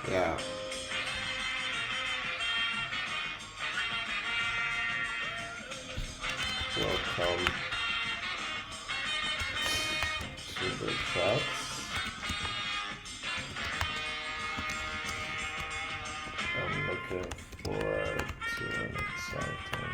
Yeah. Welcome to the chat. I'm looking forward to an exciting.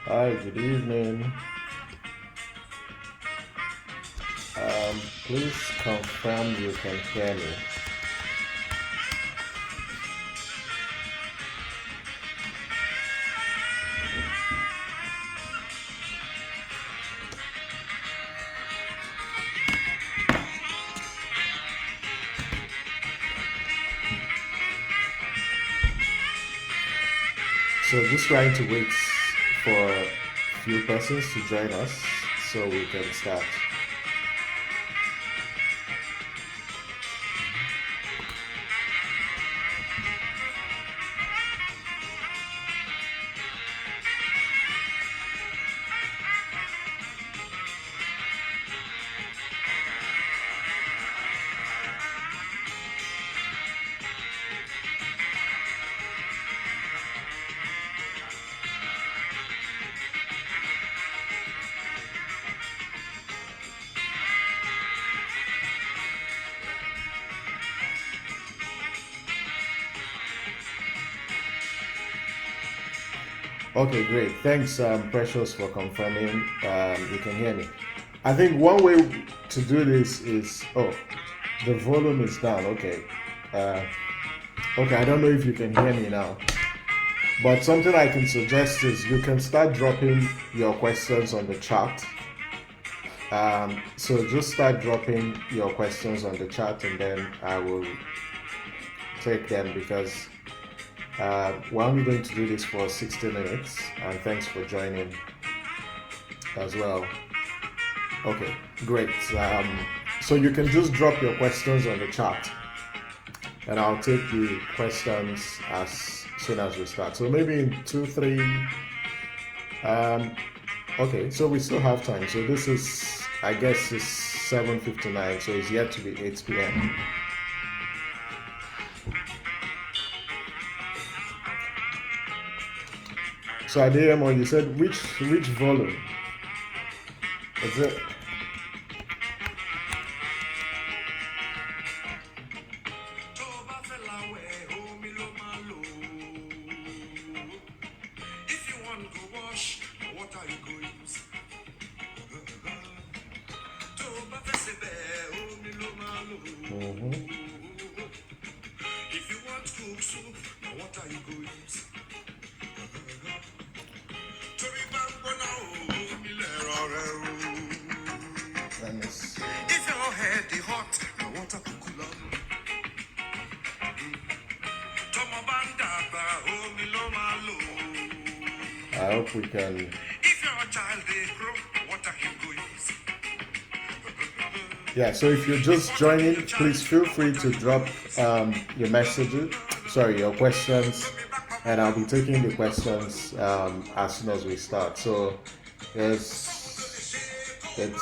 Hi, good evening. Please confirm you can hear me. So just trying to wait for a few persons to join us so we can start. Okay, great. Thanks, Precious, for confirming you can hear me. I think one way to do this is, oh, the volume is down. Okay. Uh, okay, I don't know if you can hear me now. But something I can suggest is you can start dropping your questions on the chat. So just start dropping your questions on the chat and then I will take them because we're only going to do this for 60 minutes. And thanks for joining as well. Okay, great. So you can just drop your questions on the chat and I'll take the questions as soon as we start. So maybe in 2, 3. Okay, so we still have time. So this is, I guess, it's 7:59. So it's yet to be 8 p.m. So Adeyemo, you said which volume? Is it? I hope we can. If you're a child, they grow. What are you going? Yeah, so if you're just joining, please feel free to drop your messages, your questions, and I'll be taking the questions as soon as we start. So it's 8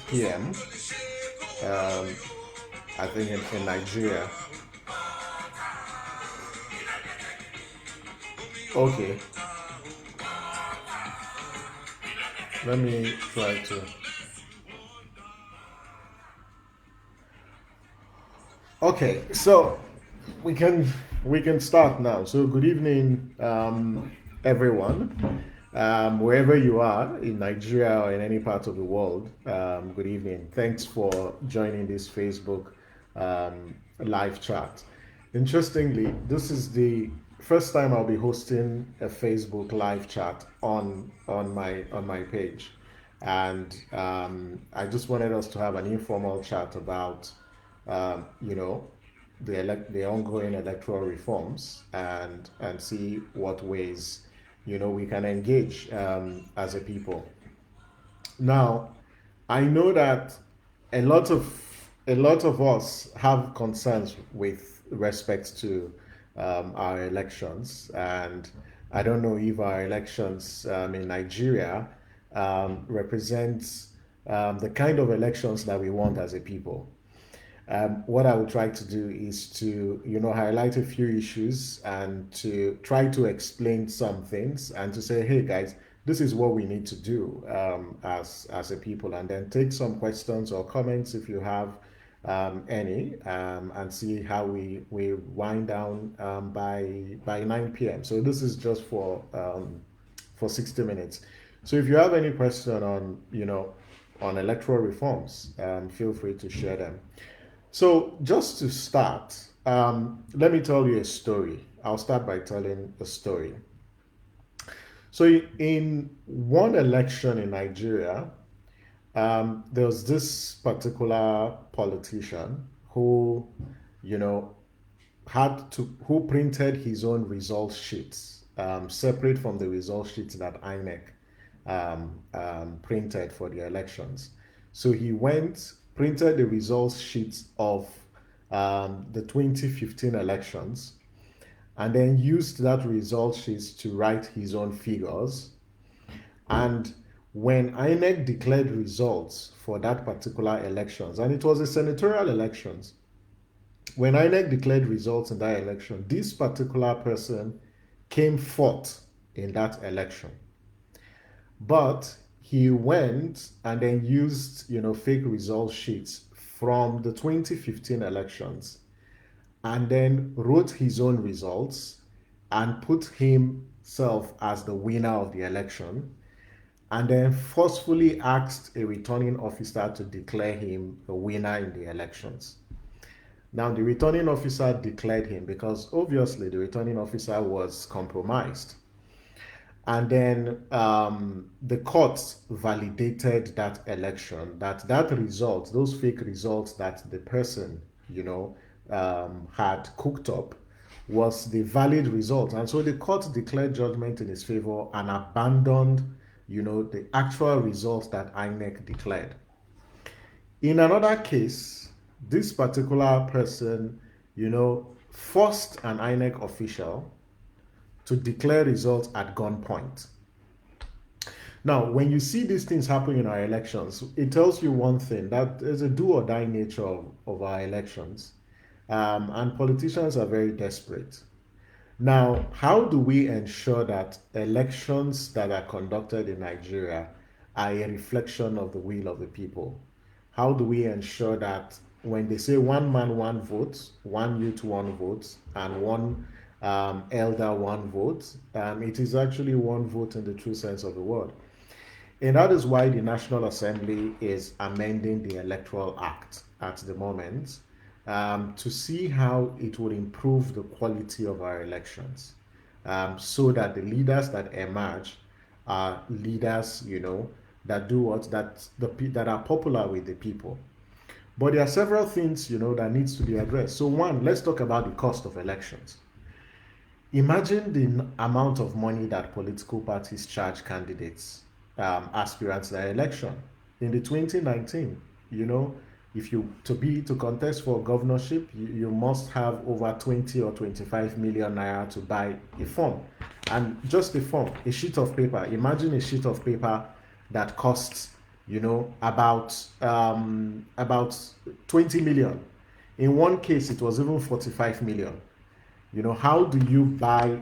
p.m. I think in Nigeria. Okay. Let me try to. Okay, so we can start now. So good evening, everyone. Wherever you are in Nigeria or in any part of the world, good evening. Thanks for joining this Facebook live chat. Interestingly, this is the first time I'll be hosting a Facebook live chat on my page, and I just wanted us to have an informal chat about you know the ongoing electoral reforms and see what ways we can engage as a people. Now, I know that a lot of a lot of us have concerns with respect to our elections, and I don't know if our elections in Nigeria represents the kind of elections that we want as a people. What I will try to do is to, highlight a few issues and to try to explain some things and to say, hey guys, this is what we need to do as a people, and then take some questions or comments if you have any, and see how we wind down by 9 p.m. So this is just for 60 minutes. So if you have any question on electoral reforms, feel free to share them. So, just to start, let me tell you a story. I'll start by telling a story. So, in one election in Nigeria, there was this particular politician who, you know, who printed his own result sheets, separate from the result sheets that INEC printed for the elections. So he went, printed the results sheets of the 2015 elections, and then used that result sheets to write his own figures. And when INEC declared results for that particular elections, and it was a senatorial elections, when INEC declared results in that election, this particular person came fourth in that election. But he went and then used, fake result sheets from the 2015 elections and then wrote his own results and put himself as the winner of the election, and then forcefully asked a returning officer to declare him a winner in the elections. Now, the returning officer declared him because obviously the returning officer was compromised. And then the courts validated that election, that result, those fake results that the person, had cooked up, was the valid result. And so the court declared judgment in his favor and abandoned, the actual results that INEC declared. In another case, this particular person, forced an INEC official to declare results at gunpoint. Now, when you see these things happening in our elections, it tells you one thing, that there's a do or die nature of our elections, and politicians are very desperate. Now, how do we ensure that elections that are conducted in Nigeria are a reflection of the will of the people? How do we ensure that when they say one man, one vote, one youth, one vote, and one elder, one vote, it is actually one vote in the true sense of the word? And that is why the National Assembly is amending the Electoral Act at the moment, to see how it will improve the quality of our elections, so that the leaders that emerge are leaders, that do that are popular with the people. But there are several things, that needs to be addressed. So one, let's talk about the cost of elections. Imagine the amount of money that political parties charge candidates, aspirants to their election. In the 2019, if you to contest for governorship, you must have over 20 or 25 million naira to buy a form. And just a form, a sheet of paper. Imagine a sheet of paper that costs, about 20 million. In one case, it was even 45 million. How do you buy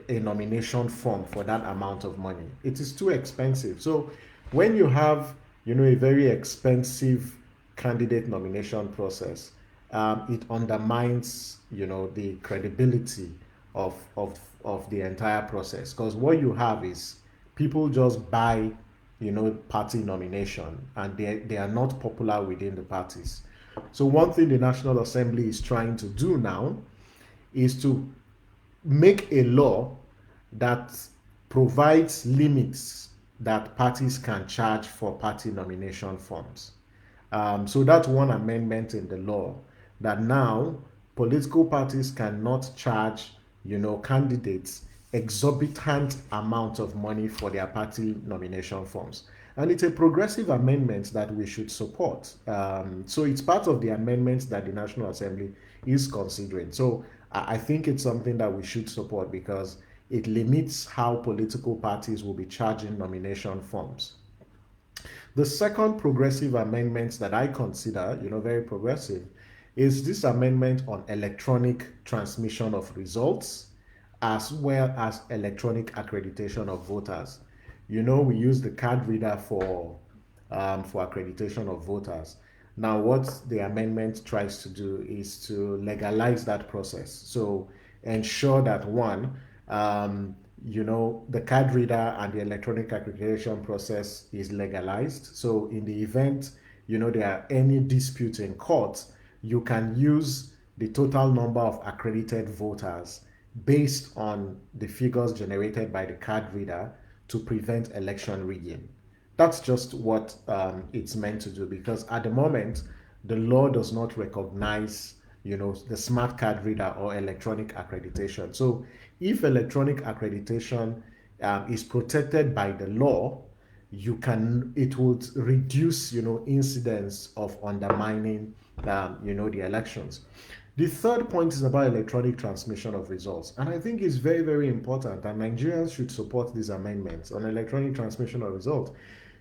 a nomination form for that amount of money? It is too expensive. So when you have, a very expensive candidate nomination process, it undermines, the credibility of the entire process. Because what you have is people just buy, party nomination, and they are not popular within the parties. So one thing the National Assembly is trying to do now is to make a law that provides limits that parties can charge for party nomination forms. So that's one amendment in the law, that now political parties cannot charge, candidates exorbitant amount of money for their party nomination forms. And it's a progressive amendment that we should support. So it's part of the amendments that the National Assembly is considering. So I think it's something that we should support because it limits how political parties will be charging nomination forms. The second progressive amendment that I consider, very progressive, is this amendment on electronic transmission of results as well as electronic accreditation of voters. We use the card reader for accreditation of voters. Now, what the amendment tries to do is to legalize that process. So ensure that one, the card reader and the electronic accreditation process is legalized. So in the event, there are any disputes in court, you can use the total number of accredited voters based on the figures generated by the card reader to prevent election rigging. That's just what it's meant to do, because at the moment the law does not recognize the smart card reader or electronic accreditation. So if electronic accreditation is protected by the law, it would reduce incidents of undermining the elections. The third point is about electronic transmission of results, and I think it's very, very important, and Nigerians should support these amendments on electronic transmission of results.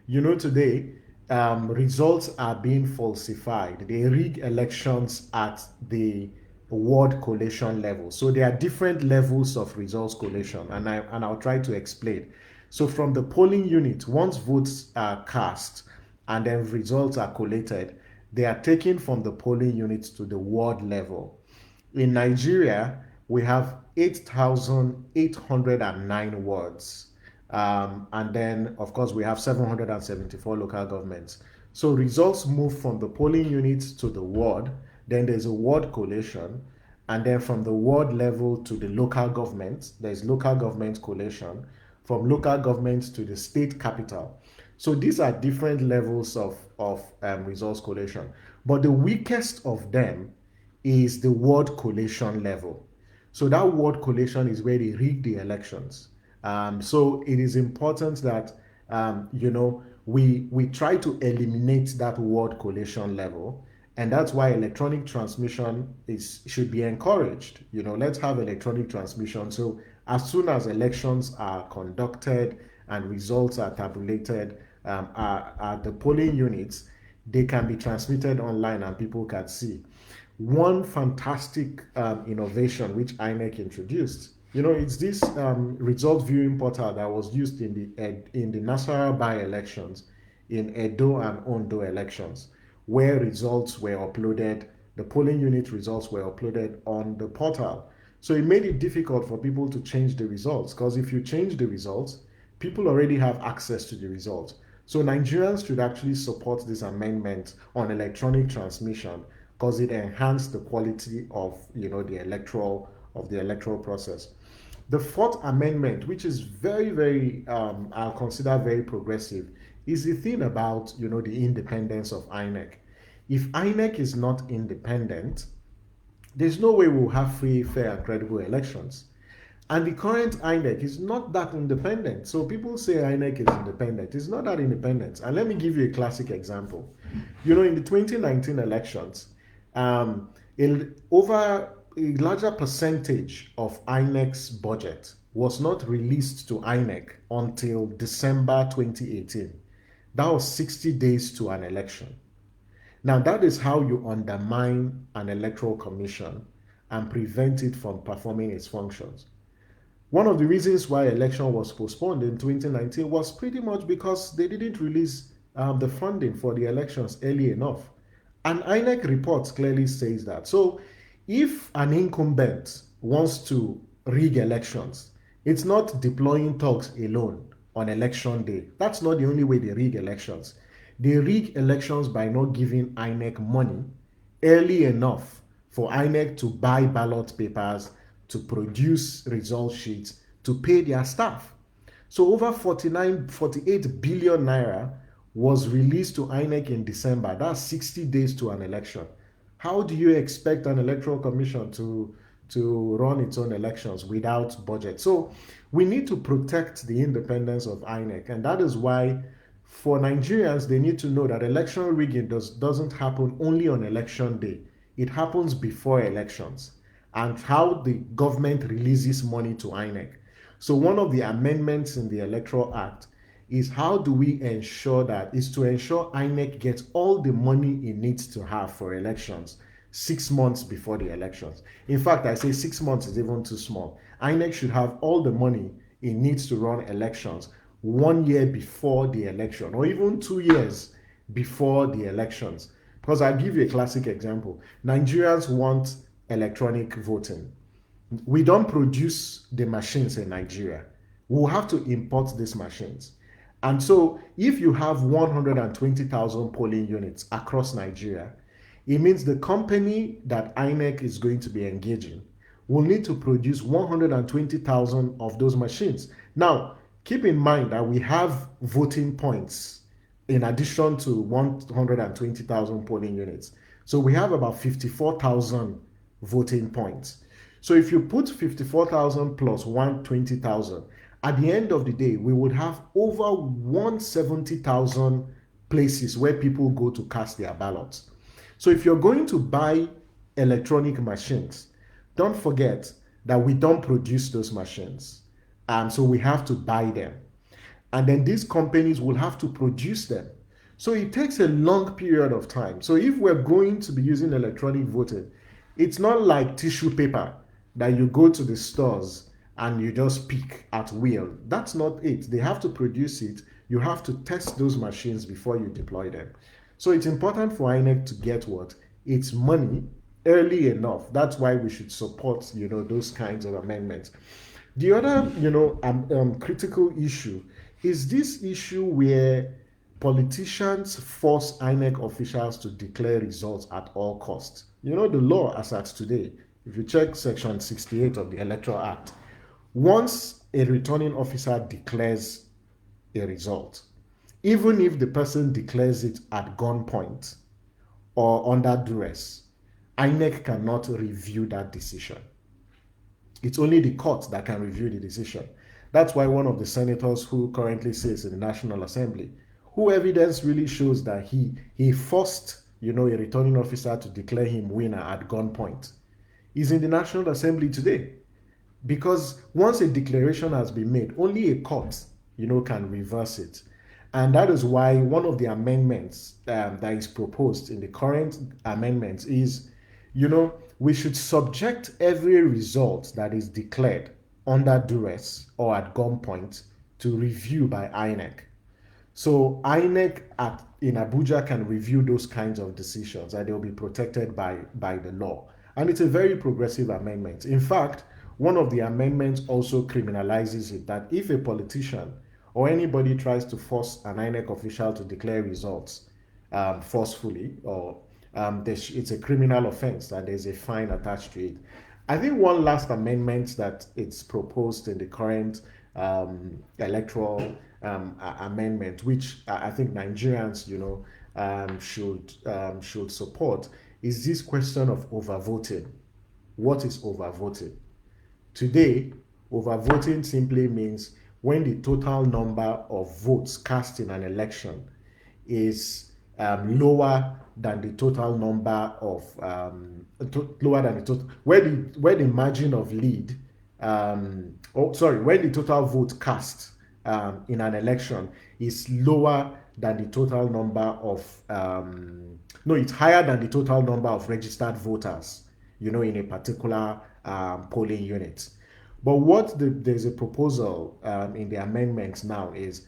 Today, results are being falsified. They rig elections at the ward collation level. So there are different levels of results collation, and I'll try to explain. So from the polling unit, once votes are cast and then results are collated, they are taken from the polling unit to the ward level. In Nigeria, we have 8,809 wards. And then, of course, we have 774 local governments. So results move from the polling units to the ward. Then there's a ward collation. And then from the ward level to the local government, there's local government collation. From local government to the state capital. So these are different levels of results collation. But the weakest of them is the ward collation level. So that ward collation is where they rig the elections. So it is important that we try to eliminate that ward collation level, and that's why electronic transmission should be encouraged. Let's have electronic transmission. So as soon as elections are conducted and results are tabulated at the polling units, they can be transmitted online and people can see. One fantastic innovation which INEC introduced, it's this result viewing portal that was used in the Nasarawa by-elections, in Edo and Ondo elections, where results were uploaded, the polling unit results were uploaded on the portal. So it made it difficult for people to change the results, because if you change the results, people already have access to the results. So Nigerians should actually support this amendment on electronic transmission, because it enhanced the quality of the electoral process. The fourth amendment, which is very, very I'll consider very progressive, is the thing about the independence of INEC. If INEC is not independent, there's no way we'll have free, fair, and credible elections. And the current INEC is not that independent. So people say INEC is independent. It's not that independent. And let me give you a classic example. In the 2019 elections, over a larger percentage of INEC's budget was not released to INEC until December 2018. That was 60 days to an election. Now, that is how you undermine an electoral commission and prevent it from performing its functions. One of the reasons why election was postponed in 2019 was pretty much because they didn't release the funding for the elections early enough. And INEC report clearly says that. So if an incumbent wants to rig elections, it's not deploying thugs alone on election day. That's not the only way they rig elections. They rig elections by not giving INEC money early enough for INEC to buy ballot papers, to produce result sheets, to pay their staff. So over 48 billion naira was released to INEC in December. That's 60 days to an election. How do you expect an electoral commission to run its own elections without budget? So we need to protect the independence of INEC, and that is why for Nigerians they need to know that election rigging doesn't happen only on election day. It happens before elections, and how the government releases money to INEC. So one of the amendments in the Electoral Act is how do we ensure that is to ensure INEC gets all the money it needs to have for elections 6 months before the elections. In fact, I say 6 months is even too small. INEC should have all the money it needs to run elections 1 year before the election, or even 2 years before the elections. Because I'll give you a classic example. Nigerians want electronic voting. We don't produce the machines in Nigeria. We'll have to import these machines. And so if you have 120,000 polling units across Nigeria, it means the company that INEC is going to be engaging will need to produce 120,000 of those machines. Now, keep in mind that we have voting points in addition to 120,000 polling units. So we have about 54,000 voting points. So if you put 54,000 plus 120,000, at the end of the day, we would have over 170,000 places where people go to cast their ballots. So if you're going to buy electronic machines, don't forget that we don't produce those machines. So we have to buy them. And then these companies will have to produce them. So it takes a long period of time. So if we're going to be using electronic voting, it's not like tissue paper that you go to the stores and you just pick at will. That's not it. They have to produce it. You have to test those machines before you deploy them. So it's important for INEC to get what? Its money early enough. That's why we should support, those kinds of amendments. The other, critical issue is this issue where politicians force INEC officials to declare results at all costs. The law as at today, if you check section 68 of the Electoral Act, once a returning officer declares a result, even if the person declares it at gunpoint or under duress, INEC cannot review that decision. It's only the court that can review the decision. That's why one of the senators who currently sits in the National Assembly, who evidence really shows that he forced, a returning officer to declare him winner at gunpoint, is in the National Assembly today. Because once a declaration has been made, only a court, can reverse it. And that is why one of the amendments that is proposed in the current amendments is, we should subject every result that is declared under duress or at gunpoint to review by INEC. So INEC in Abuja can review those kinds of decisions and they'll be protected by the law. And it's a very progressive amendment. In fact, one of the amendments also criminalizes it, that if a politician or anybody tries to force an INEC official to declare results forcefully, or it's a criminal offense and there's a fine attached to it. I think one last amendment that it's proposed in the current electoral amendment, which I think Nigerians, should support, is this question of overvoting. What is overvoting? Today, overvoting simply means when the total number of votes cast in an election is lower than the total number of lower than the total where the margin of lead when the total vote cast in an election is lower than the total number of it's higher than the total number of registered voters in a particular polling unit. But there's a proposal in the amendments now is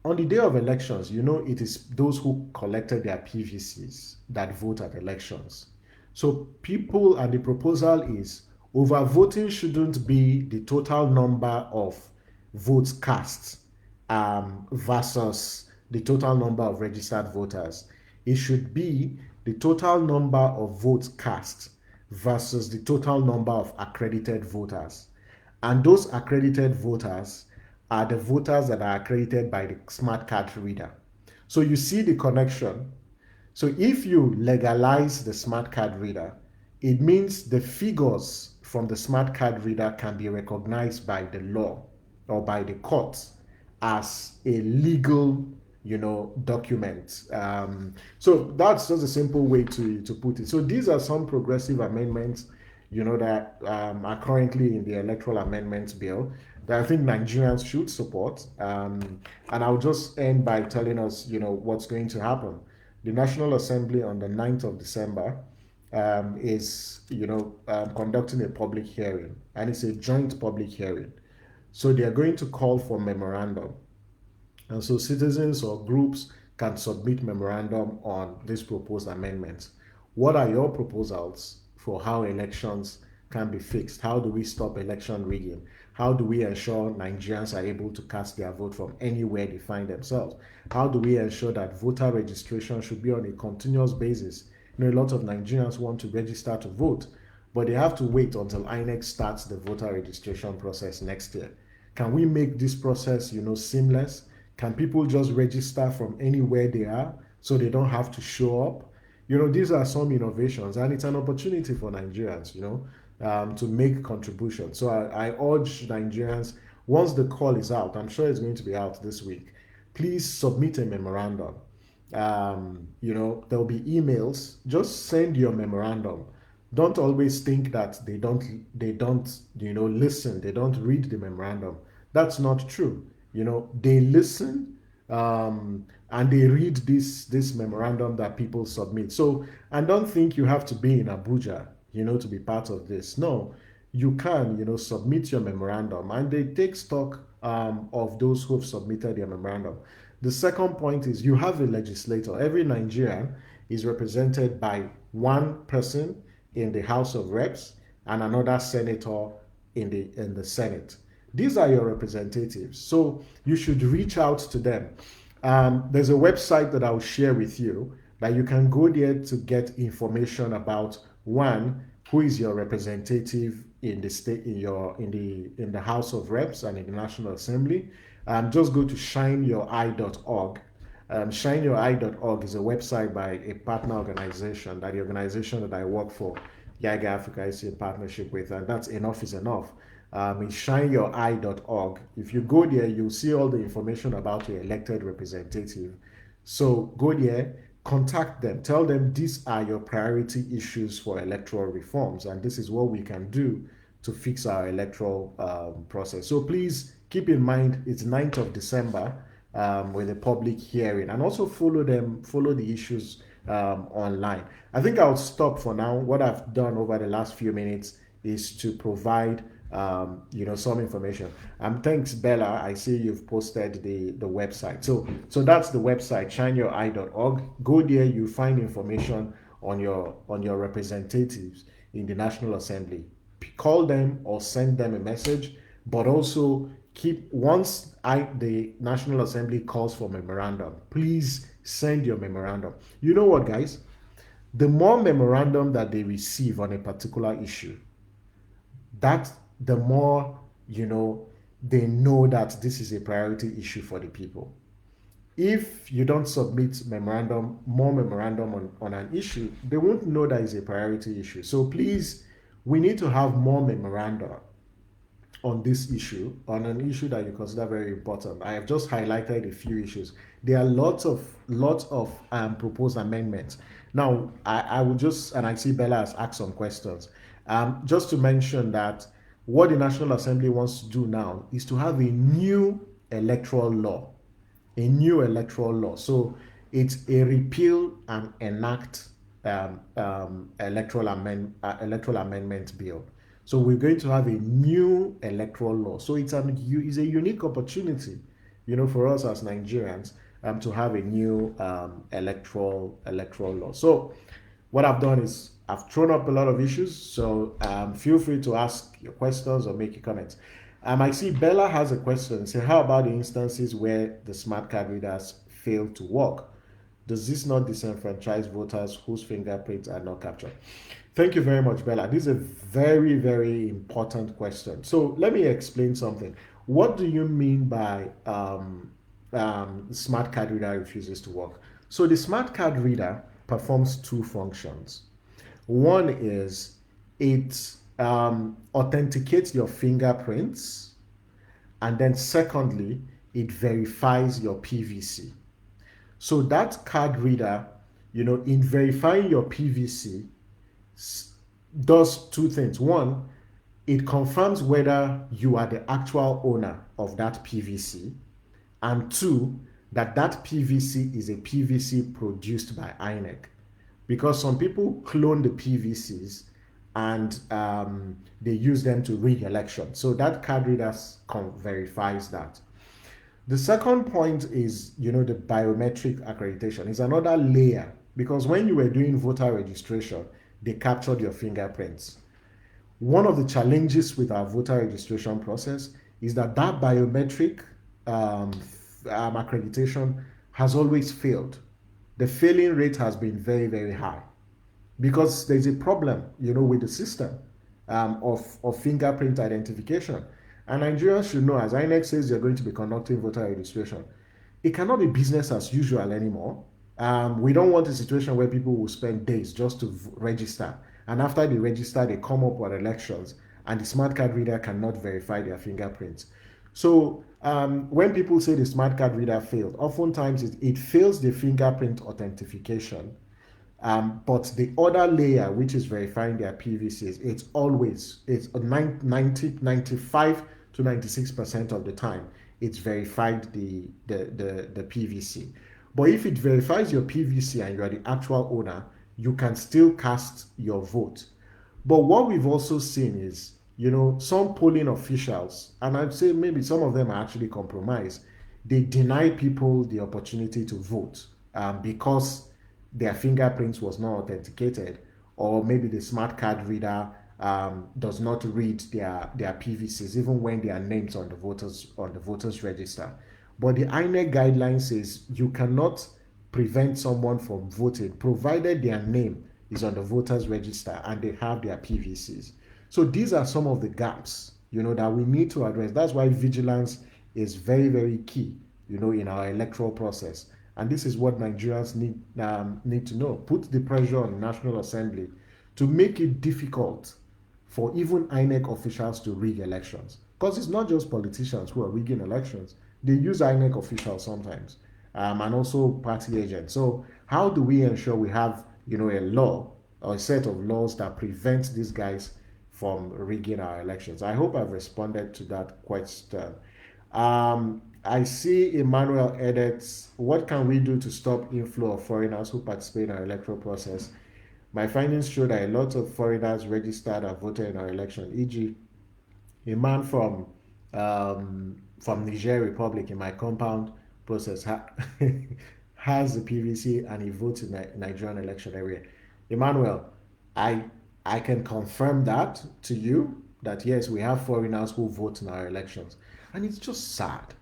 on the day of elections, it is those who collected their PVCs that vote at elections. So the proposal is overvoting shouldn't be the total number of votes cast versus the total number of registered voters. It should be the total number of votes cast versus the total number of accredited voters. And those accredited voters are the voters that are accredited by the smart card reader. So you see the connection. So if you legalize the smart card reader, it means the figures from the smart card reader can be recognized by the law or by the courts as a legal, document. So that's just a simple way to put it. So these are some progressive amendments, that are currently in the electoral amendments bill that I think Nigerians should support. And I'll just end by telling us, what's going to happen. The National Assembly on the 9th of December is, conducting a public hearing, and it's a joint public hearing. So they are going to call for memorandum. And so citizens or groups can submit memorandum on these proposed amendments. What are your proposals for how elections can be fixed? How do we stop election rigging? How do we ensure Nigerians are able to cast their vote from anywhere they find themselves? How do we ensure that voter registration should be on a continuous basis? A lot of Nigerians want to register to vote, but they have to wait until INEC starts the voter registration process next year. Can we make this process, seamless? Can people just register from anywhere they are so they don't have to show up? These are some innovations, and it's an opportunity for Nigerians, to make contributions. So I urge Nigerians, once the call is out, I'm sure it's going to be out this week, please submit a memorandum. There'll be emails. Just send your memorandum. Don't always think that they don't listen, they don't read the memorandum. That's not true. They listen, and they read this memorandum that people submit. So, and don't think you have to be in Abuja, to be part of this. No, you can, submit your memorandum, and they take stock of those who have submitted their memorandum. The second point is you have a legislator. Every Nigerian is represented by one person in the House of Reps and another senator in the Senate. These are your representatives. So you should reach out to them. There's a website that I'll share with you that you can go there to get information about, one, who is your representative in the state, in the House of Reps and in the National Assembly. Just go to shineyoureye.org. Shineyoureye.org is a website by a partner organization, that the organization that I work for, YAGA Africa, is in partnership with, and that's Enough is Enough. It's shineyoureye.org. If you go there, you'll see all the information about your elected representative. So go there, contact them, tell them these are your priority issues for electoral reforms, and this is what we can do to fix our electoral process. So please keep in mind, it's 9th of December with a public hearing, and also follow the issues online. I think I'll stop for now. What I've done over the last few minutes is to provide some information. Thanks, Bella. I see you've posted the website. So that's the website, shineyoureye.org. Go there, you find information on your representatives in the National Assembly. Call them or send them a message, but also once the National Assembly calls for memorandum, please send your memorandum. You know what, guys? The more memorandum that they receive on a particular issue, the more they know that this is a priority issue for the people. If you don't submit more memorandum on an issue, they won't know that it's a priority issue. So please, we need to have more memoranda on this issue, on an issue that you consider very important. I have just highlighted a few issues. There are lots of proposed amendments. Now, I will just, and I see Bella has asked some questions. Just to mention that what the National Assembly wants to do now is to have a new electoral law. So it's a repeal and enact electoral amendment bill. So we're going to have a new electoral law. So it's a unique opportunity, for us as Nigerians, to have a new electoral law. So what I've done is I've thrown up a lot of issues. So feel free to ask your questions or make your comments. I see Bella has a question. Say, how about the instances where the smart card readers fail to work? Does this not disenfranchise voters whose fingerprints are not captured? Thank you very much, Bella. This is a very, very important question. So let me explain something. What do you mean by smart card reader refuses to work? So the smart card reader performs two functions. One is it authenticates your fingerprints, and then secondly, it verifies your PVC. So that card reader, in verifying your PVC, does two things. One, it confirms whether you are the actual owner of that PVC, and two, that PVC is a PVC produced by INEC, because some people clone the PVCs and they use them to rig elections. So that card reader verifies that. The second point is, the biometric accreditation is another layer, because when you were doing voter registration, they captured your fingerprints. One of the challenges with our voter registration process is that biometric accreditation has always failed. The failing rate has been very, very high, because there's a problem, with the system of fingerprint identification. And Nigerians should know, as INEC says they're going to be conducting voter registration, it cannot be business as usual anymore. We don't want a situation where people will spend days just to register. And after they register, they come up with elections, and the smart card reader cannot verify their fingerprints. So when people say the smart card reader failed, oftentimes it fails the fingerprint authentication. But the other layer, which is verifying their PVCs, it's 95 to 96% of the time, it's verified the PVC. But if it verifies your PVC and you are the actual owner, you can still cast your vote. But what we've also seen is, some polling officials, and I'd say maybe some of them are actually compromised, they deny people the opportunity to vote because their fingerprints was not authenticated, or maybe the smart card reader does not read their PVCs even when their names on the voters register. But the INEC guideline says you cannot prevent someone from voting provided their name is on the voters register and they have their PVCs. So these are some of the gaps, that we need to address. That's why vigilance is very, very key, in our electoral process. And this is what Nigerians need to know. Put the pressure on the National Assembly to make it difficult for even INEC officials to rig elections. Because it's not just politicians who are rigging elections. They use INEC officials sometimes, and also party agents. So how do we ensure we have, a law or a set of laws that prevents these guys from rigging our elections? I hope I've responded to that question. I see Emmanuel edits, what can we do to stop inflow of foreigners who participate in our electoral process? My findings show that a lot of foreigners registered and voted in our election, e.g., a man from Niger Republic in my compound process has a PVC and he votes in the Nigerian election area. Emmanuel, I I can confirm that to you that yes, we have foreigners who vote in our elections, and it's just sad.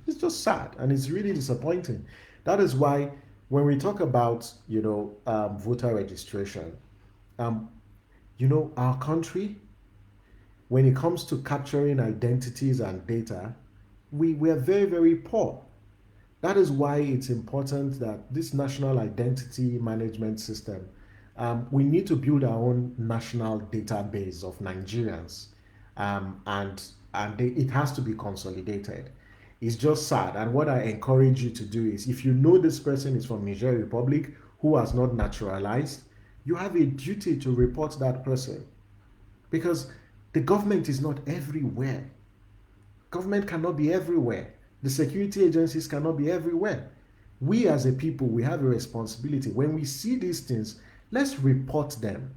It's just sad, and it's really disappointing. That is why when we talk about voter registration, um, our country, when it comes to capturing identities and data, we are very, very poor. That is why it's important that this national identity management system, we need to build our own national database of Nigerians, and it has to be consolidated. It's just sad. And what I encourage you to do is, if you know this person is from Niger Republic who has not naturalized, you have a duty to report that person, because the government is not everywhere. Government cannot be everywhere. The security agencies cannot be everywhere. We as a people, we have a responsibility. When we see these things, let's report them.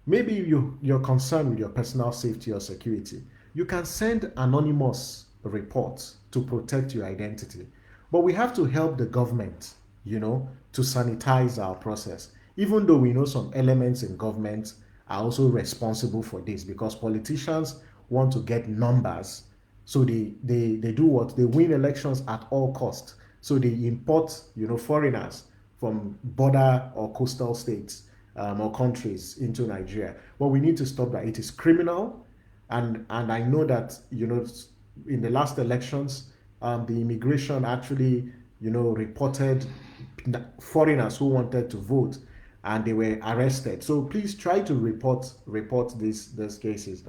Maybe you're concerned with your personal safety or security. You can send anonymous reports to protect your identity. But we have to help the government, to sanitize our process. Even though we know some elements in government are also responsible for this, because politicians want to get numbers. So they do what? They win elections at all costs. So they import, foreigners from border or coastal states or countries into Nigeria. But we need to stop that. It is criminal, and I know that in the last elections, the immigration actually reported foreigners who wanted to vote, and they were arrested. So please try to report these cases.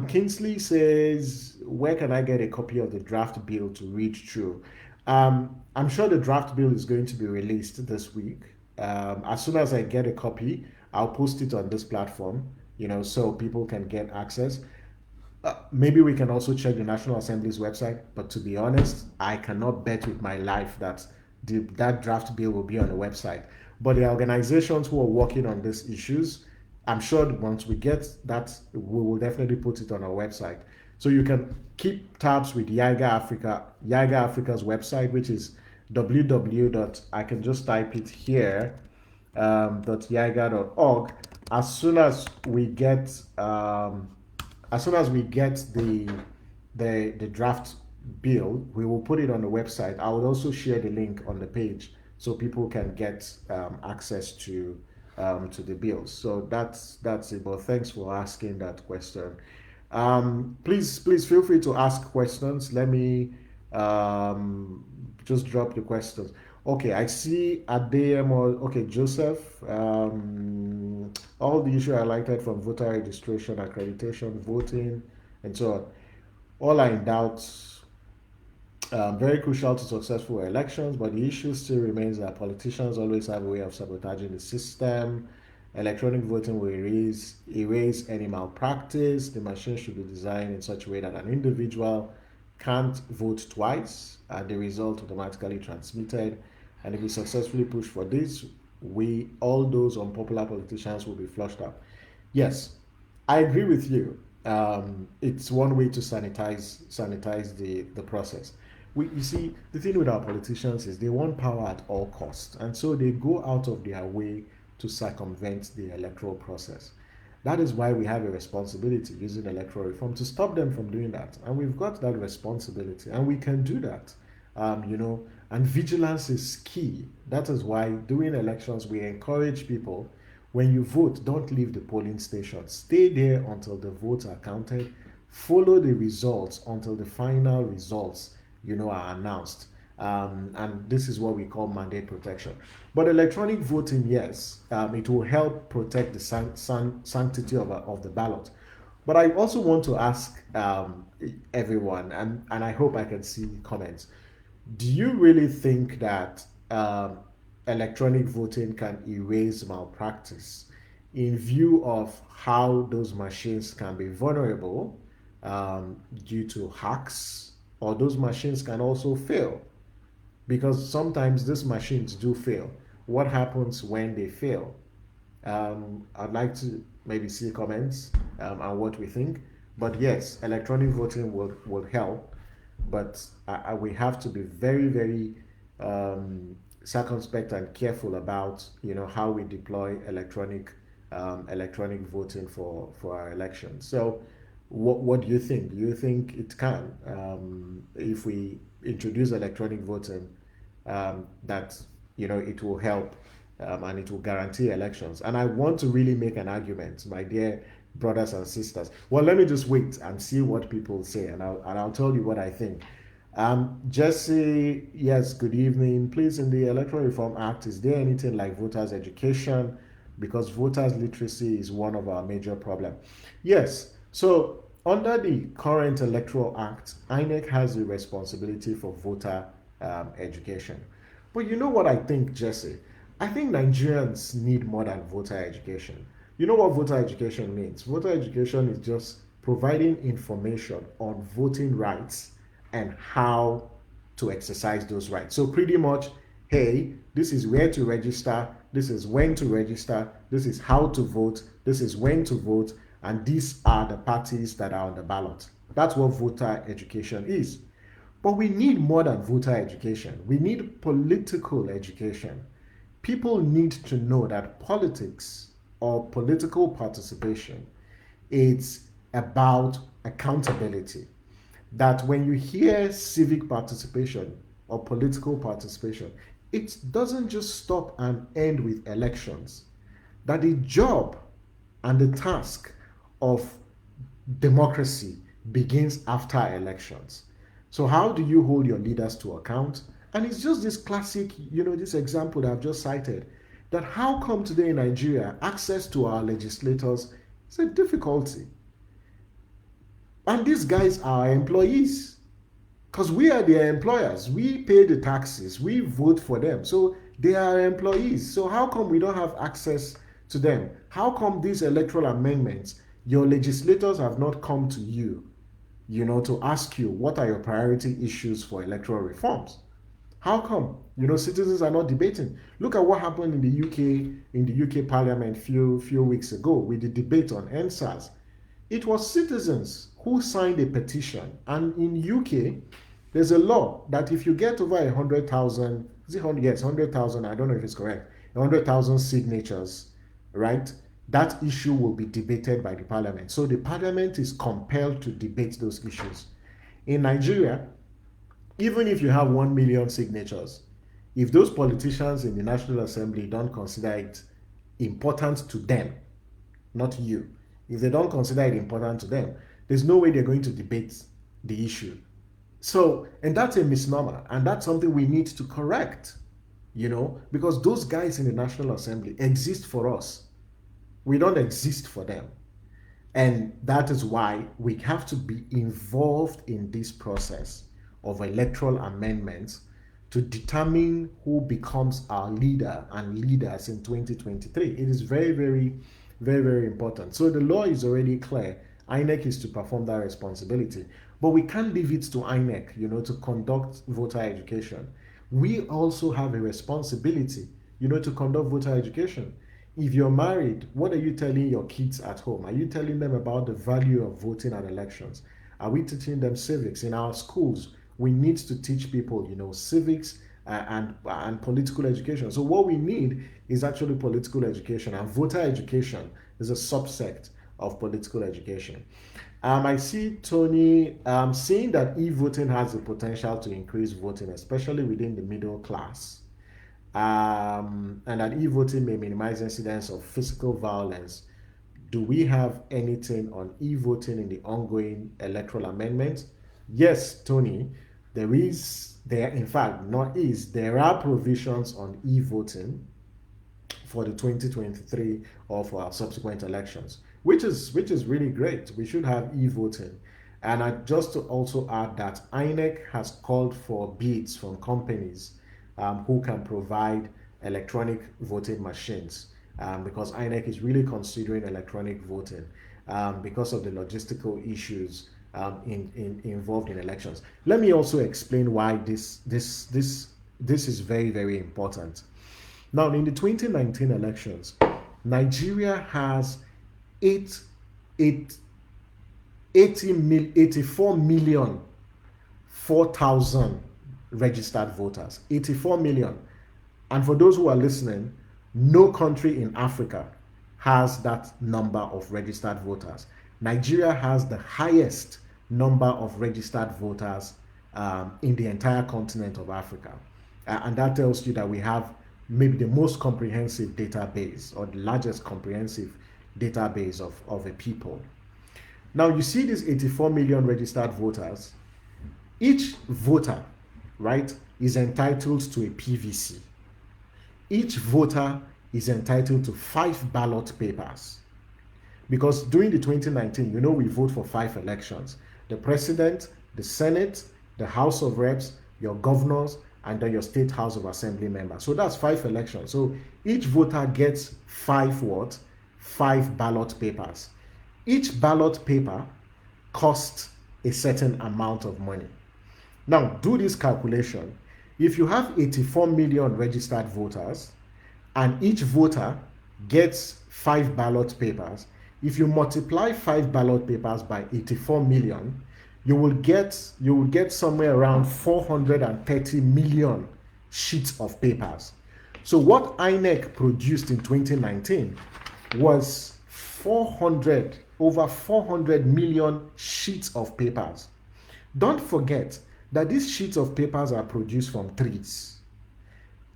Kingsley says, where can I get a copy of the draft bill to read through? I'm sure the draft bill is going to be released this week. As soon as I get a copy, I'll post it on this platform, so people can get access. Maybe we can also check the National Assembly's website, but to be honest, I cannot bet with my life that that draft bill will be on the website. But the organizations who are working on these issues, I'm sure once we get that, we will definitely put it on our website. So you can keep tabs with Yiga Africa's website, which is www. I can just type it here, .yiga.org. As soon as we get the draft bill, we will put it on the website. I will also share the link on the page so people can get access to the bills. So that's it. But thanks for asking that question. Please feel free to ask questions. Let me just drop the questions. Okay, I see Adeyemo. Okay, Joseph. All the issues highlighted from voter registration, accreditation, voting, and so on, all are in doubt. Very crucial to successful elections, but the issue still remains that politicians always have a way of sabotaging the system. Electronic voting will erase any malpractice. The machine should be designed in such a way that an individual can't vote twice and the result automatically transmitted. And if we successfully push for this, all those unpopular politicians will be flushed out. Yes, I agree with you. It's one way to sanitize the process. You see, the thing with our politicians is they want power at all costs, and so they go out of their way to circumvent the electoral process. That is why we have a responsibility using electoral reform to stop them from doing that, and we've got that responsibility, and we can do that. And vigilance is key. That is why during elections we encourage people, when you vote, don't leave the polling station. Stay there until the votes are counted. Follow the results until the final results, are announced. And this is what we call mandate protection. But electronic voting, yes, it will help protect the sanctity of the ballot. But I also want to ask everyone, and I hope I can see comments. Do you really think that electronic voting can erase malpractice in view of how those machines can be vulnerable due to hacks, or those machines can also fail? Because sometimes these machines do fail. What happens when they fail? I'd like to maybe see comments on what we think. But yes, electronic voting will help, but we have to be very, very circumspect and careful about how we deploy electronic voting for our elections. So, what do you think? Do you think it can, if we introduce electronic voting, that it will help, and it will guarantee elections? And I want to really make an argument, my dear brothers and sisters. Well, let me just wait and see what people say, and I'll tell you what I think. Jesse, yes, good evening. Please, in the Electoral Reform Act, is there anything like voters' education? Because voters' literacy is one of our major problems. Yes, so under the current Electoral Act, INEC has the responsibility for voter education. But you know what I think, Jesse? I think Nigerians need more than voter education. You know what voter education means? Voter education is just providing information on voting rights and how to exercise those rights. So pretty much, hey, this is where to register, this is when to register, this is how to vote, this is when to vote, and these are the parties that are on the ballot. That's what voter education is. But we need more than voter education. We need political education. People need to know that politics or political participation is about accountability. That when you hear civic participation or political participation, it doesn't just stop and end with elections. That the job and the task of democracy begins after elections. So how do you hold your leaders to account? And it's just this classic, this example that I've just cited, that how come today in Nigeria, access to our legislators is a difficulty. And these guys are employees because we are their employers. We pay the taxes, we vote for them. So they are employees. So how come we don't have access to them? How come these electoral amendments, your legislators have not come to you, to ask you what are your priority issues for electoral reforms? How come citizens are not debating? Look at what happened in the UK Parliament few weeks ago with the debate on NSAS. It was citizens who signed a petition, and in UK, there's a law that if you get over 100,000, is it 100? Yes, 100,000. I don't know if it's correct. 100,000 signatures, right? That issue will be debated by the parliament. So the parliament is compelled to debate those issues. In Nigeria, even if you have 1 million signatures, if those politicians in the National Assembly don't consider it important to them, not you, if they don't consider it important to them, there's no way they're going to debate the issue. So, and that's a misnomer, and that's something we need to correct, because those guys in the National Assembly exist for us. We don't exist for them. And that is why we have to be involved in this process of electoral amendments to determine who becomes our leader and leaders in 2023. It is very, very, very, very important. So the law is already clear. INEC is to perform that responsibility. But we can't leave it to INEC, to conduct voter education. We also have a responsibility, to conduct voter education. If you're married, what are you telling your kids at home? Are you telling them about the value of voting at elections? Are we teaching them civics in our schools? We need to teach people, civics and political education. So what we need is actually political education, and voter education is a subset of political education. I see Tony saying that e-voting has the potential to increase voting, especially within the middle class, and that e-voting may minimize incidents of physical violence. Do we have anything on e-voting in the ongoing electoral amendment? Yes, Tony, there are provisions on e-voting for the 2023 or for our subsequent elections, which is really great. We should have e-voting. And just to also add that INEC has called for bids from companies who can provide electronic voting machines, because INEC is really considering electronic voting because of the logistical issues involved in elections. Let me also explain why this is very, very important. Now, in the 2019 elections, Nigeria has 84 million 4,000 registered voters. 84 million. And for those who are listening, no country in Africa has that number of registered voters. Nigeria has the highest number of registered voters in the entire continent of Africa. And that tells you that we have maybe the most comprehensive database, or the largest comprehensive database of a people. Now, you see these 84 million registered voters. Each voter, right, is entitled to a PVC. Each voter is entitled to 5 ballot papers. Because during the 2019, we vote for 5 elections: the president, the Senate, the House of Reps, your governors, and then your State House of Assembly members. So that's 5 elections. So each voter gets 5 what? 5 ballot papers. Each ballot paper costs a certain amount of money. Now, do this calculation. If you have 84 million registered voters and each voter gets 5 ballot papers, if you multiply 5 ballot papers by 84 million, you will get somewhere around 430 million sheets of papers. So what INEC produced in 2019 was over 400 million sheets of papers. Don't forget that these sheets of papers are produced from trees.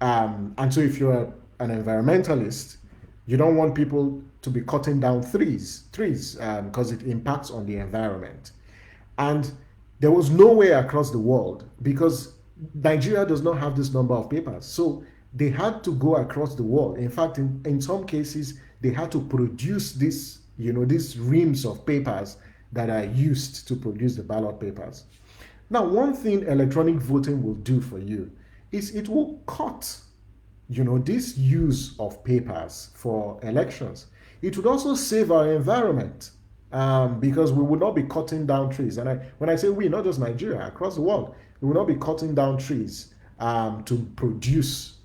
And so if you're an environmentalist, you don't want people to be cutting down trees, because it impacts on the environment. And there was nowhere across the world because Nigeria does not have this number of papers. So they had to go across the world. In fact, in some cases, they had to produce these reams of papers that are used to produce the ballot papers. Now, one thing electronic voting will do for you is it will cut this use of papers for elections. It would also save our environment, because we would not be cutting down trees. And when I say we, not just Nigeria, across the world, we will not be cutting down trees to produce,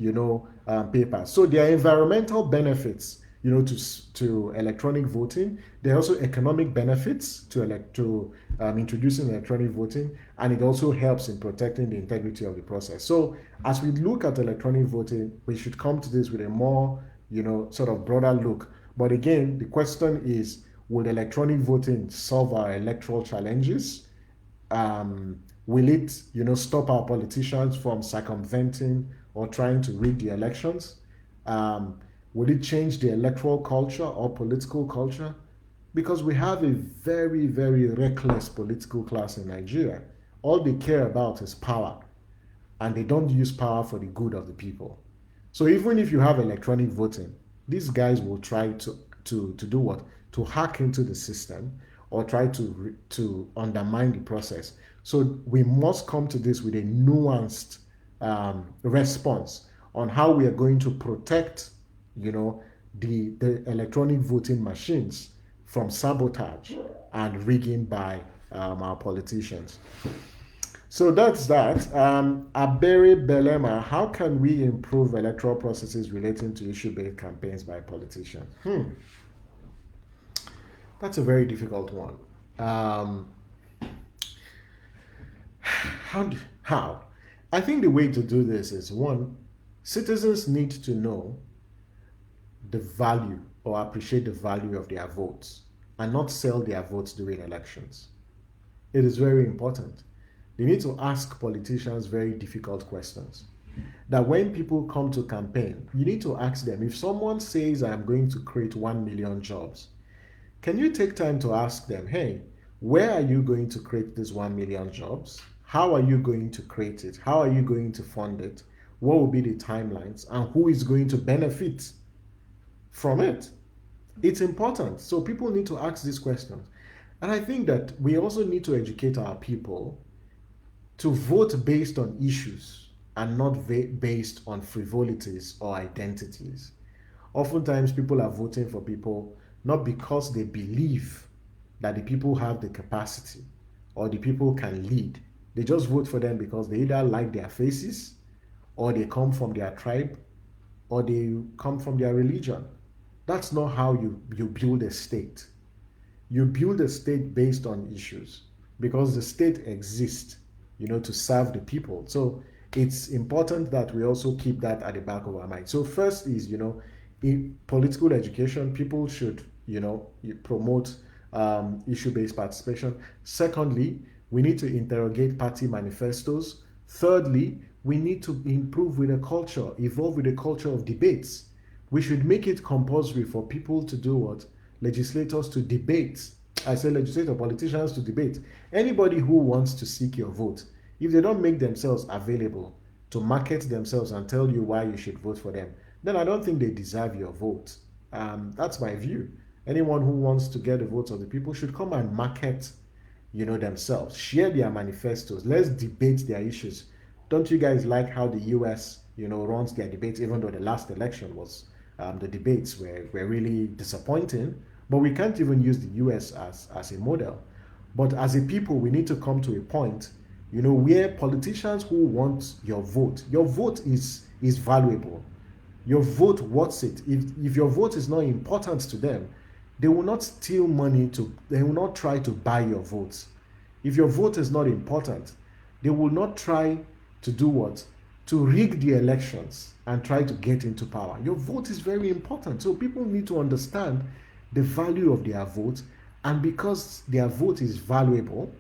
papers. So there are environmental benefits, to electronic voting. There are also economic benefits to introducing electronic voting, and it also helps in protecting the integrity of the process. So as we look at electronic voting, we should come to this with a more, sort of broader look. But again, the question is, will electronic voting solve our electoral challenges? Will it, stop our politicians from circumventing or trying to rig the elections? Will it change the electoral culture or political culture? Because we have a very, very reckless political class in Nigeria. All they care about is power, and they don't use power for the good of the people. So even if you have electronic voting, these guys will try to do what? To hack into the system or try to undermine the process. So we must come to this with a nuanced response on how we are going to protect, the electronic voting machines from sabotage and rigging by our politicians. So that's that. Abere Belema, how can we improve electoral processes relating to issue-based campaigns by politicians? That's a very difficult one. How? I think the way to do this is, one, citizens need to know the value or appreciate the value of their votes and not sell their votes during elections. It is very important. They need to ask politicians very difficult questions. That when people come to campaign, you need to ask them, if someone says, I'm going to create 1 million jobs, can you take time to ask them, hey, where are you going to create these 1 million jobs? How are you going to create it? How are you going to fund it? What will be the timelines? And who is going to benefit from it? It's important. So people need to ask these questions. And I think that we also need to educate our people to vote based on issues and not based on frivolities or identities. Oftentimes, people are voting for people not because they believe that the people have the capacity or the people can lead. They just vote for them because they either like their faces, or they come from their tribe, or they come from their religion. That's not how you build a state. You build a state based on issues, because the state exists, to serve the people. So it's important that we also keep that at the back of our mind. So first is, in political education, people should, promote issue-based participation. Secondly, we need to interrogate party manifestos. Thirdly, we need to improve with a culture, evolve with a culture of debates. We should make it compulsory for people to do what? Legislators to debate. I say legislator, politicians to debate. Anybody who wants to seek your vote, if they don't make themselves available to market themselves and tell you why you should vote for them, then I don't think they deserve your vote. That's my view. Anyone who wants to get the votes of the people should come and market, themselves, share their manifestos. Let's debate their issues. Don't you guys like how the US, runs their debates, even though the last election was, the debates were really disappointing, but we can't even use the US as a model. But as a people, we need to come to a point, where politicians who want your vote is valuable. Your vote, what's it? If your vote is not important to them, they will not steal money they will not try to buy your votes. If your vote is not important, they will not try to do what? To rig the elections and try to get into power. Your vote is very important. So people need to understand the value of their vote, and because their vote is valuable,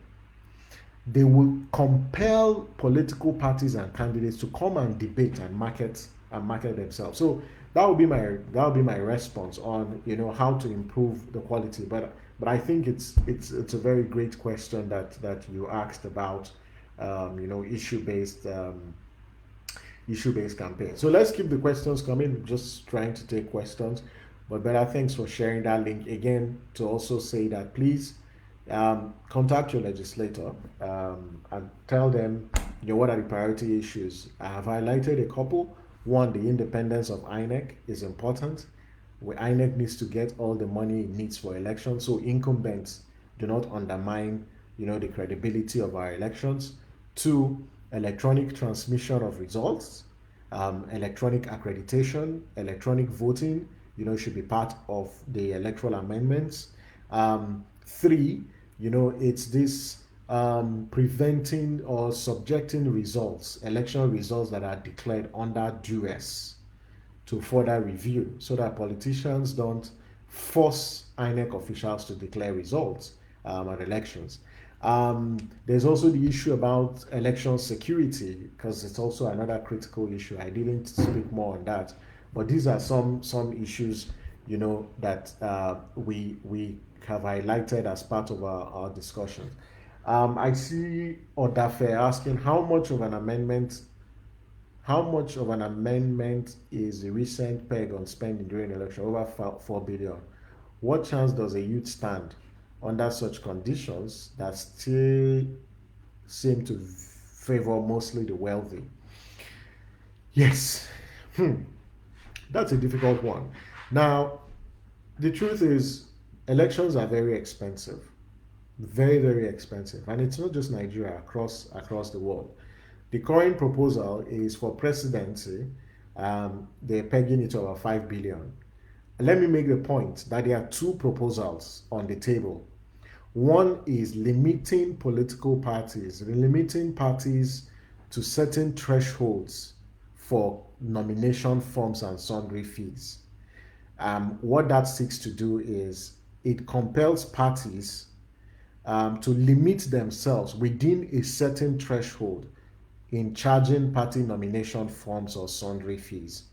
they will compel political parties and candidates to come and debate and market and market themselves. So that would be my response on how to improve the quality. But I think it's a very great question that you asked about issue-based campaign. So let's keep the questions coming. Just trying to take questions. But Bella, thanks for sharing that link again to also say that please contact your legislator and tell them what are the priority issues. I have highlighted a couple. One, the independence of INEC is important. Where INEC needs to get all the money it needs for elections, so incumbents do not undermine the credibility of our elections. Two, electronic transmission of results, electronic accreditation, electronic voting, should be part of the electoral amendments. Three, it's this preventing or subjecting election results that are declared under duress to further review so that politicians don't force INEC officials to declare results at elections. There's also the issue about election security, because it's also another critical issue. I didn't speak more on that, but these are some issues that we have highlighted as part of our discussion. I see Odafe asking how much of an amendment is the recent peg on spending during the election, over 4 billion. What chance does a youth stand under such conditions that still seem to favor mostly the wealthy? Yes. That's a difficult one. Now, the truth is, elections are very expensive. Very, very expensive. And it's not just Nigeria, across the world. The current proposal is for presidency. They're pegging it over 5 billion. Let me make the point that there are two proposals on the table. One is limiting parties to certain thresholds for nomination forms and sundry fees. What that seeks to do is it compels parties to limit themselves within a certain threshold in charging party nomination forms or sundry fees.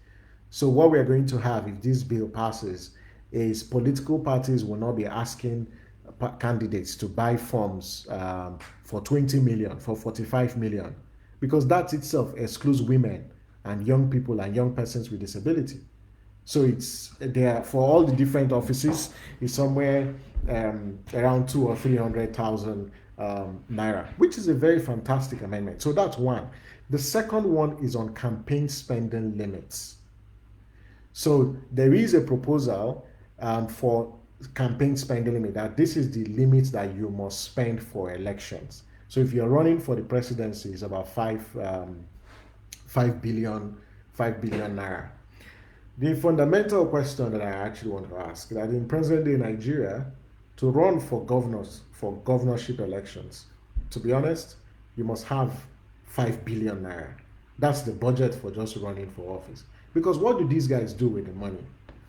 So what we're going to have, if this bill passes, is political parties will not be asking candidates to buy forms for 20 million, for 45 million, because that itself excludes women and young people and young persons with disability. So it's there for all the different offices is somewhere around 200,000 or 300,000 naira, which is a very fantastic amendment. So that's one. The second one is on campaign spending limits. So there is a proposal for campaign spending limit, that this is the limit that you must spend for elections. So if you're running for the presidency, it's about 5 billion naira. The fundamental question that I actually want to ask, that in present day Nigeria, to run for governorship elections, to be honest, you must have 5 billion naira. That's the budget for just running for office. Because what do these guys do with the money?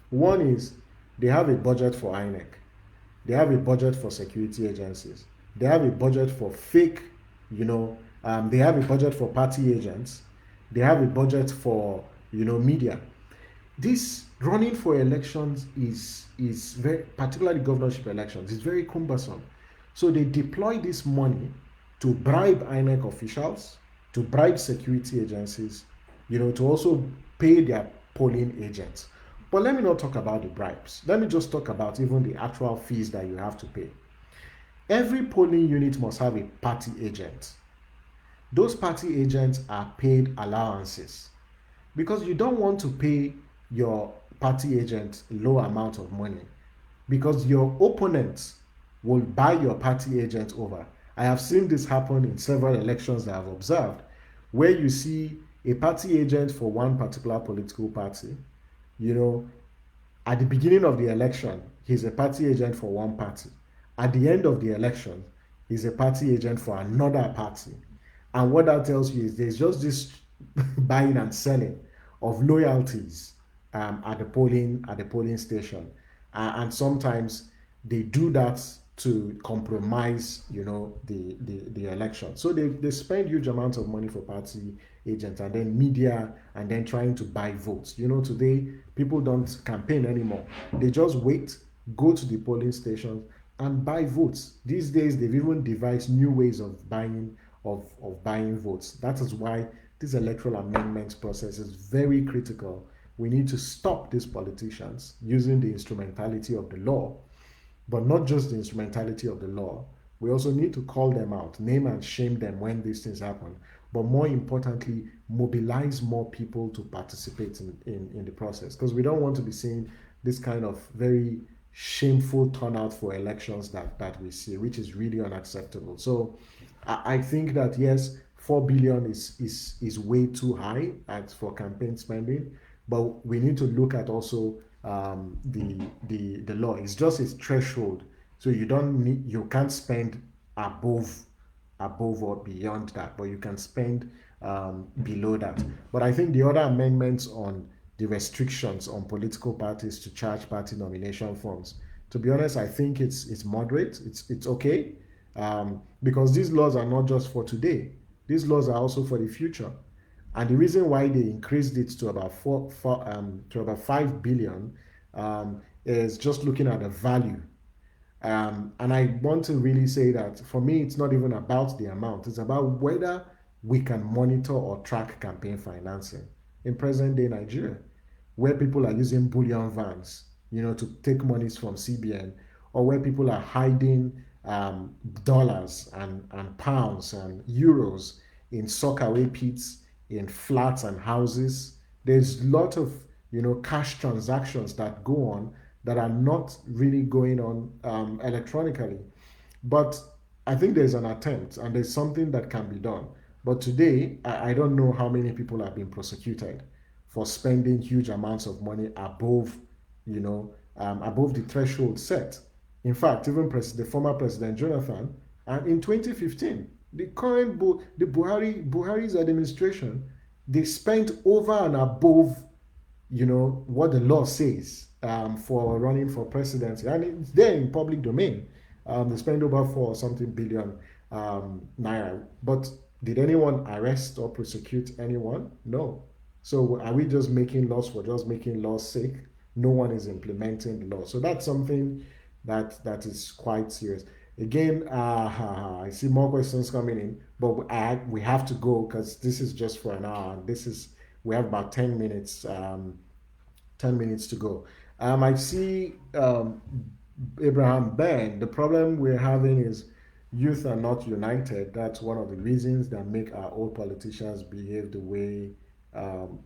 One is they have a budget for INEC. They have a budget for security agencies. They have a budget for fake, they have a budget for party agents. They have a budget for, media. This running for elections is very, particularly governorship elections, is very cumbersome. So they deploy this money to bribe INEC officials, to bribe security agencies, to also pay their polling agents. But let me not talk about the bribes. Let me just talk about even the actual fees that you have to pay. Every polling unit must have a party agent. Those party agents are paid allowances, because you don't want to pay your party agent low amount of money, because your opponents will buy your party agent over. I have seen this happen in several elections that I've observed, where you see a party agent for one particular political party, at the beginning of the election, he's a party agent for one party. At the end of the election, he's a party agent for another party. And what that tells you is there's just this buying and selling of loyalties at the polling station, and sometimes they do that to compromise, the election. So they spend huge amounts of money for party agents and then media and then trying to buy votes. Today people don't campaign anymore. They just wait, go to the polling stations and buy votes. These days they've even devised new ways of buying votes. That is why this electoral amendments process is very critical. We need to stop these politicians using the instrumentality of the law, but not just the instrumentality of the law. We also need to call them out, name and shame them when these things happen. But more importantly, mobilize more people to participate in the process. Because we don't want to be seeing this kind of very shameful turnout for elections that we see, which is really unacceptable. So I think that yes, 4 billion is way too high for campaign spending, but we need to look at also the law. It's just a threshold, so you can't spend above or beyond that, but you can spend below that. But I think the other amendments on the restrictions on political parties to charge party nomination forms, to be honest, I think it's moderate. It's okay, because these laws are not just for today. These laws are also for the future. And the reason why they increased it to about 5 billion, is just looking at the value. And I want to really say that for me, it's not even about the amount. It's about whether we can monitor or track campaign financing in present day Nigeria, where people are using bullion vans, to take monies from CBN, or where people are hiding dollars and pounds and euros in sockaway pits, in flats and houses. There's a lot of cash transactions that go on that are not really going on electronically. But I think there's an attempt and there's something that can be done. But today, I don't know how many people have been prosecuted for spending huge amounts of money above the threshold set. In fact, even the former President Jonathan, and in 2015, the current the Buhari's administration, they spent over and above, what the law says, for running for presidency, and it's there in public domain. They spent over 4 or something billion naira. But did anyone arrest or prosecute anyone? No. So are we just making laws for just making laws sake? No one is implementing the law. So that's something that is quite serious. Again, I see more questions coming in, but we have to go because this is just for an hour. And we have about 10 minutes, 10 minutes to go. I see Abraham Ben. The problem we're having is youth are not united. That's one of the reasons that make our old politicians behave the way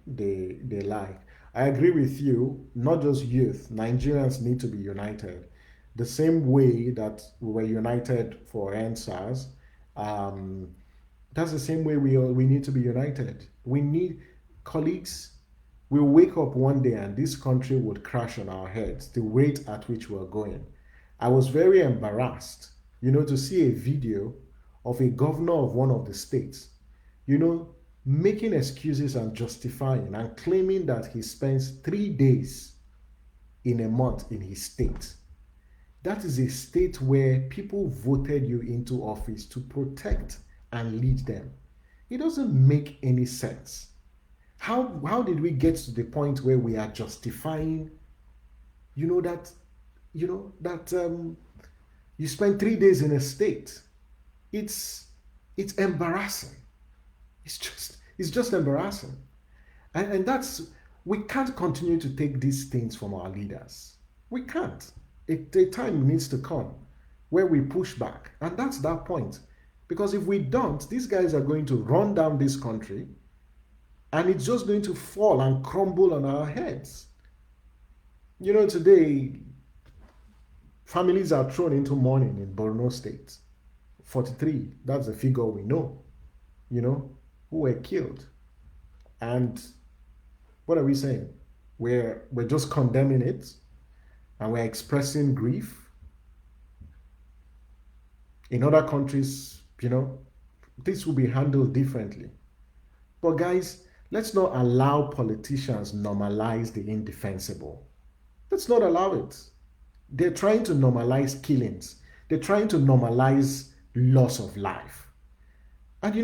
they like. I agree with you. Not just youth. Nigerians need to be united. The same way that we were united for NSAS, that's the same way we need to be united. We need colleagues. We'll wake up one day and this country would crash on our heads, the rate at which we're going. I was very embarrassed, to see a video of a governor of one of the states, making excuses and justifying and claiming that he spends 3 days in a month in his state. That is a state where people voted you into office to protect and lead them. It doesn't make any sense. How did we get to the point where we are justifying, that you spend 3 days in a state? It's embarrassing. It's just embarrassing, and we can't continue to take these things from our leaders. We can't. A time needs to come where we push back, and that's that point. Because if we don't, these guys are going to run down this country and it's just going to fall and crumble on our heads. Today, families are thrown into mourning in Borno State. 43, that's the figure we know, who were killed. And what are we saying? We're just condemning it and we're expressing grief. In other countries, this will be handled differently. But guys, let's not allow politicians normalize the indefensible. Let's not allow it. They're trying to normalize killings. They're trying to normalize loss of life. And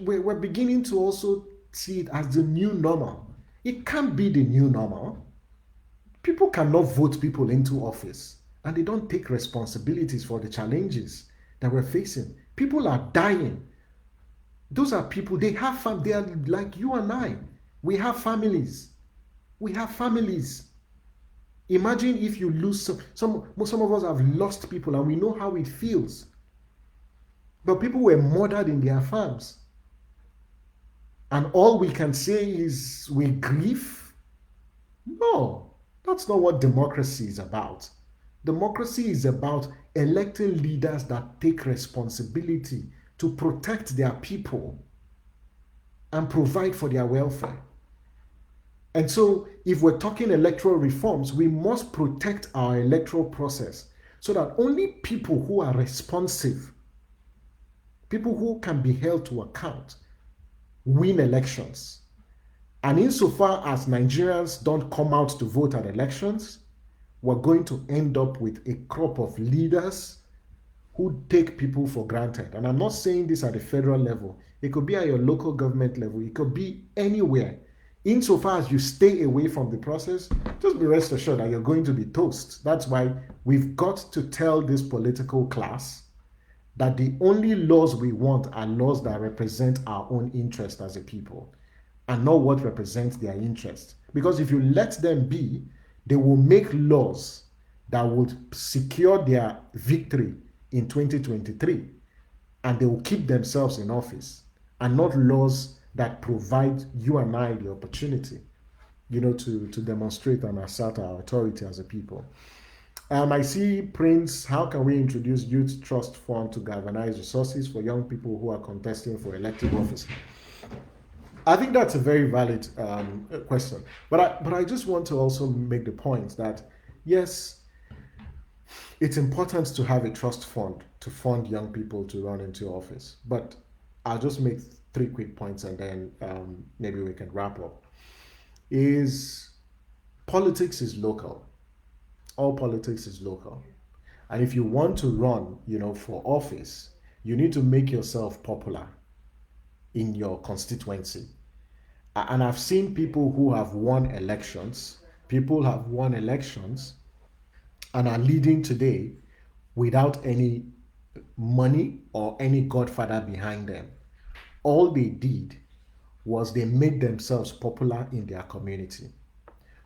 we're beginning to also see it as the new normal. It can't be the new normal. People cannot vote people into office and they don't take responsibilities for the challenges that we're facing. People are dying. Those are people, they are like you and I. We have families. We have families. Imagine if you lose some of us have lost people and we know how it feels. But people were murdered in their farms. And all we can say is we grieve? No, that's not what democracy is about. Democracy is about electing leaders that take responsibility to protect their people and provide for their welfare. And so, if we're talking electoral reforms, we must protect our electoral process so that only people who are responsive, people who can be held to account, win elections. And insofar as Nigerians don't come out to vote at elections, we're going to end up with a crop of leaders who take people for granted. And I'm not saying this at the federal level. It could be at your local government level. It could be anywhere. Insofar as you stay away from the process, just be rest assured that you're going to be toast. That's why we've got to tell this political class that the only laws we want are laws that represent our own interest as a people and not what represents their interest. Because if you let them be, they will make laws that would secure their victory in 2023 and they will keep themselves in office and not laws that provide you and I the opportunity, to demonstrate and assert our authority as a people. I see Prince, how can we introduce Youth Trust Fund to galvanize resources for young people who are contesting for elective office? I think that's a very valid question. But I just want to also make the point that, yes, it's important to have a trust fund to fund young people to run into office. But I'll just make 3 quick points and then maybe we can wrap up. Politics is local. All politics is local. And if you want to run, for office, you need to make yourself popular in your constituency. And I've seen people who have won elections, and are leading today without any money or any godfather behind them. All they did was they made themselves popular in their community.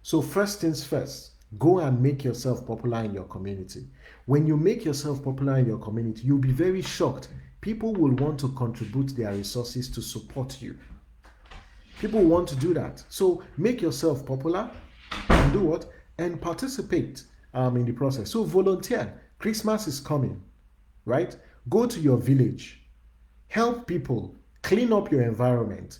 So first things first, go and make yourself popular in your community. When you make yourself popular in your community, you'll be very shocked. People will want to contribute their resources to support you. People want to do that. So make yourself popular and do what? And participate in the process. So volunteer. Christmas is coming, right? Go to your village. Help people. Clean up your environment.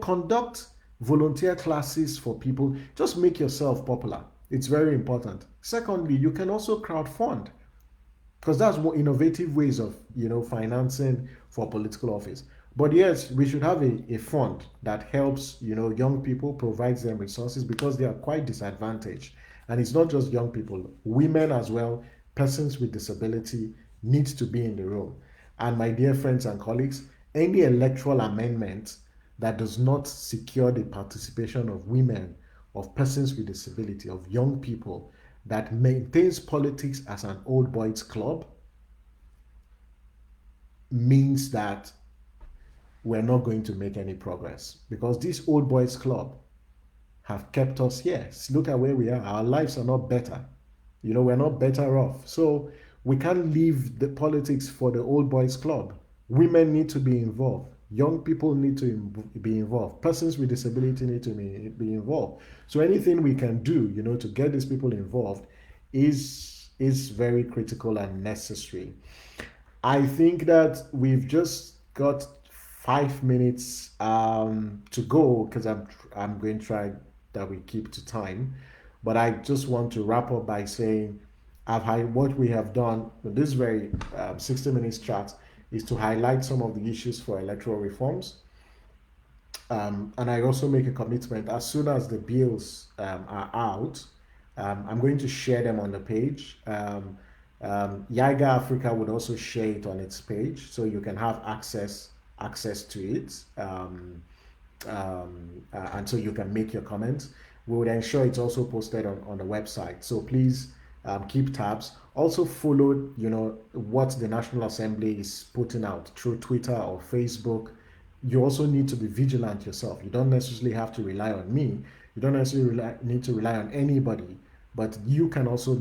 Conduct volunteer classes for people. Just make yourself popular. It's very important. Secondly, you can also crowdfund because that's more innovative ways of, financing for political office. But yes, we should have a fund that helps, young people, provides them resources because they are quite disadvantaged. And it's not just young people, women as well, persons with disability need to be in the room. And my dear friends and colleagues, any electoral amendment that does not secure the participation of women, of persons with disability, of young people, that maintains politics as an old boys club, means that we're not going to make any progress because this old boys club have kept us here. Look at where we are. Our lives are not better. We're not better off. So we can't leave the politics for the old boys club. Women need to be involved. Young people need to be involved. Persons with disability need to be involved. So anything we can do, to get these people involved is very critical and necessary. I think that we've just got 5 minutes to go because I'm going to try that we keep to time. But I just want to wrap up by saying what we have done with this very 60 minutes chat is to highlight some of the issues for electoral reforms. And I also make a commitment as soon as the bills are out, I'm going to share them on the page. Yaga Africa would also share it on its page, so you can have access to it, and so you can make your comments. We would ensure it's also posted on the website. So please keep tabs. Also follow, what the National Assembly is putting out through Twitter or Facebook. You also need to be vigilant yourself. You don't necessarily have to rely on me. You don't necessarily need to rely on anybody, but you can also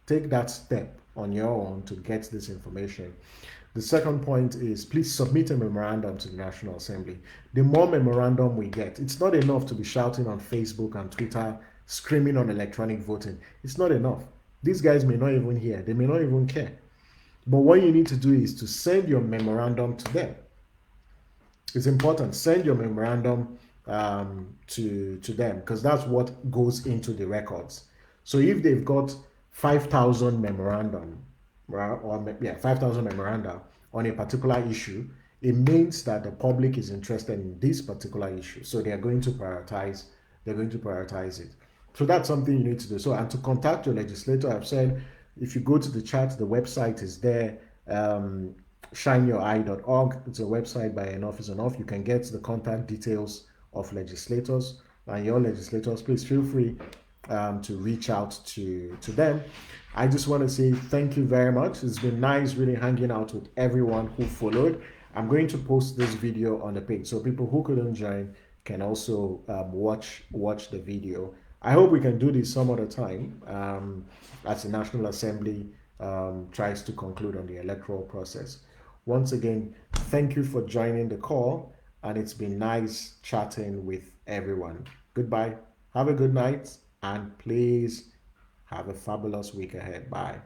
take that step on your own to get this information. The second point is please submit a memorandum to the National Assembly. The more memorandum we get, it's not enough to be shouting on Facebook and Twitter, screaming on electronic voting. It's not enough. These guys may not even hear, they may not even care. But what you need to do is to send your memorandum to them. It's important. Send your memorandum to them, because that's what goes into the records. So if they've got 5,000 memorandum, right, or yeah, 5,000 memoranda on a particular issue, it means that the public is interested in this particular issue. So they are going to prioritize. They're going to prioritize it. So that's something you need to do. So, and to contact your legislator, I've said if you go to the chat, the website is there. Shineyoureye.org. It's a website by Enough is Enough. You can get the contact details of legislators and your legislators. Please feel free to reach out to them. I just want to say thank you very much. It's been nice really hanging out with everyone who followed. I'm going to post this video on the page so people who couldn't join can also watch the video. I hope we can do this some other time as the National Assembly tries to conclude on the electoral process. Once again, thank you for joining the call, and it's been nice chatting with everyone. Goodbye. Have a good night, and please have a fabulous week ahead. Bye.